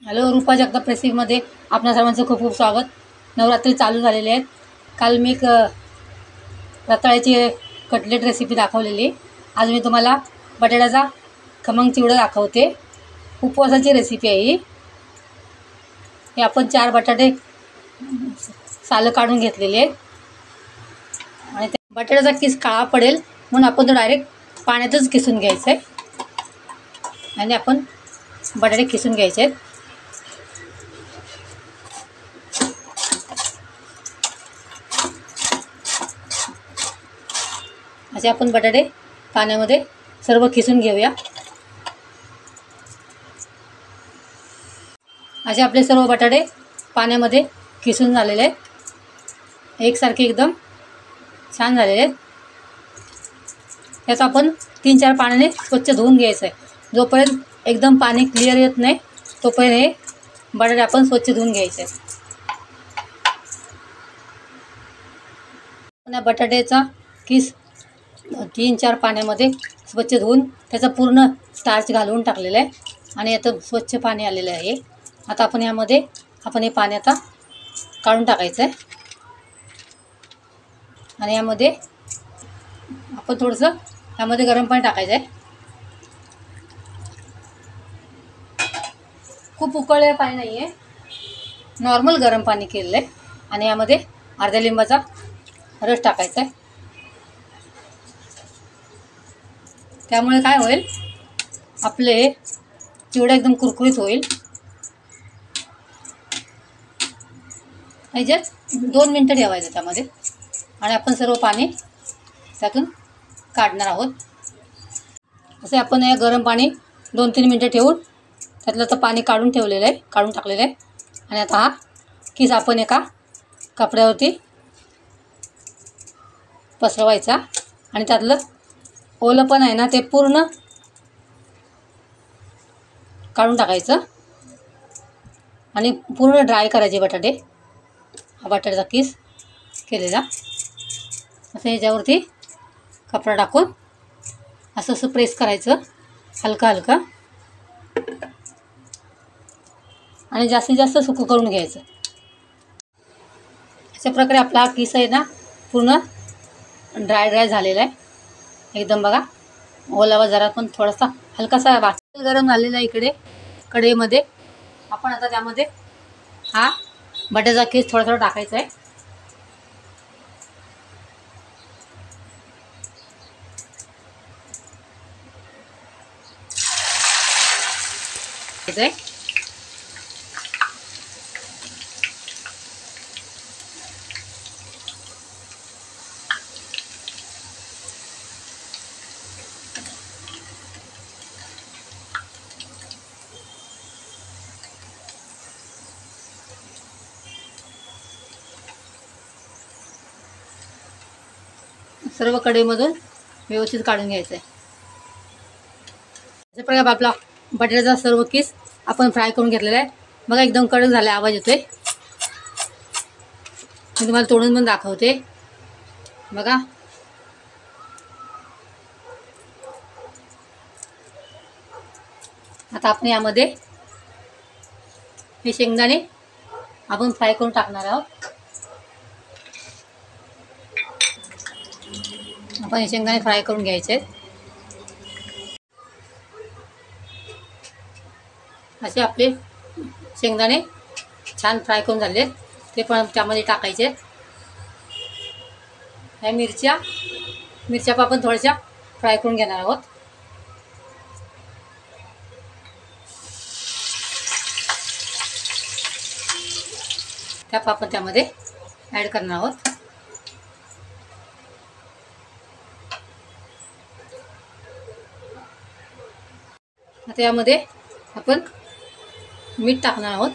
Hello, रूपा जगताप रेसिपीमध्ये आपणा सर्वांचं खूप खूप स्वागत. नवरात्री चालू झालेले आहेत. काल मी एक रताळ्याची कटलेट रेसिपी दाखवलेली. आज मी तुम्हाला बटाट्याचा खमंग चिवडा दाखवते. उपवासाची रेसिपी आहे ही. हे आपण 4 बटाटे सालं काढून घेतलेले आहेत आणि बटाट्याचा किस काळा पडेल म्हणून आपण तो डायरेक्ट पाण्यातच किसून घ्यायचं आहे आणि आपण बटाटे किसून घ्यायचे आहेत. असे आपण बटाटे पाण्यामध्ये सर्व किसून घेऊया. असे आपले सर्व बटाटे पाण्यामध्ये किसून झालेले आहेत. एकसारखे एकदम छान झालेले आहेत. त्यात आपण 3-4 पाण्याने स्वच्छ धुवून घ्यायचं आहे. जोपर्यंत एकदम पाणी क्लिअर येत नाही तोपर्यंत हे बटाटे आपण स्वच्छ धुवून घ्यायचे आहेत. बटाट्याचा किस 3-4 पाण्यामध्ये स्वच्छ धुवून त्याचा पूर्ण स्टार्च घालवून टाकलेला आहे आणि आता स्वच्छ पाणी आलेलं आहे. आता आपण यामध्ये हे पाणी आता काढून टाकायचं आहे आणि यामध्ये आपण थोडंसं यामध्ये गरम पाणी टाकायचं आहे. खूप उकळलेलं पाणी नाही आहे, नॉर्मल गरम पाणी केलेलं आहे आणि यामध्ये अर्ध्या लिंबाचा रस टाकायचा आहे. त्यामुळे काय होईल, आपले चिवडा एकदम कुरकुरीत होईल. ह्याच्यात 2 मिनटं ठेवायचं त्यामध्ये आणि आपण सर्व पाणी त्यातून काढणार आहोत. असे आपण हे गरम पाणी 2-3 मिनटं ठेवून त्यातलं तर पाणी काढून ठेवलेलं आहे, काढून टाकलेलं आहे. आणि आता हा किस आपण एका कपड्यावरती पसरवायचा आणि त्यातलं ओलं पण आहे ना ते पूर्ण काढून टाकायचं आणि पूर्ण ड्राय करायचे बटाटे. हा बटाट्याचा किस केलेला असं ह्याच्यावरती कपडा टाकून असं प्रेस करायचं हलका हलका आणि जास्तीत जास्त सुकं करून घ्यायचं. अशा प्रकारे आपला हा किस आहे ना पूर्ण ड्राय झालेला आहे एकदम. बघा, ओलावा जरा पण थोडासा हलकासा बाकी गरम झालेला आहे. इकडे कढईमध्ये आपण आता त्यामध्ये हा बटाट्याचा किस थोडा थोडा टाकायचा आहे. सर्व कढईमधून व्यवस्थित काढून घ्यायचं आहे. अशा प्रकारे आपला बटाट्याचा सर्व किस आपण फ्राय करून घेतलेला आहे. बघा, एकदम कडक झाला, आवाज येतोय. मी तुम्हाला तोडून पण दाखवते. बघा, आता आपण यामध्ये हे शेंगदाणे आपण फ्राय करून टाकणार आहोत. आपण हे शेंगदाणे फ्राय करून घ्यायचे. असे आपले शेंगदाणे छान फ्राय करून झाले ते पण त्यामध्ये टाकायचे. ह्या मिरच्या पण आपण थोड्याशा फ्राय करून घेणार आहोत. त्या आपण त्यामध्ये ॲड करणार आहोत. आता यामध्ये आपण मीठ टाकणार आहोत.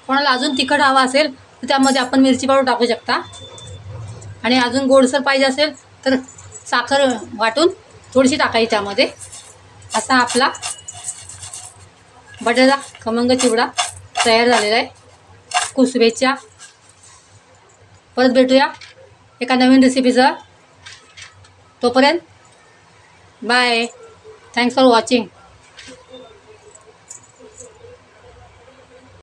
कोणाला अजून तिखट हवा असेल तर त्यामध्ये आपण मिरची पावडर टाकू शकता आणि अजून गोडसर पाहिजे असेल तर साखर वाटून थोडीशी टाकायची त्यामध्ये. असा आपला बटाटा खमंग चिवडा तयार झालेला आहे. कुसबेच्या परत भेटूया एका नवीन रेसिपीसह. तोपर्यंत बाय. Thanks for watching.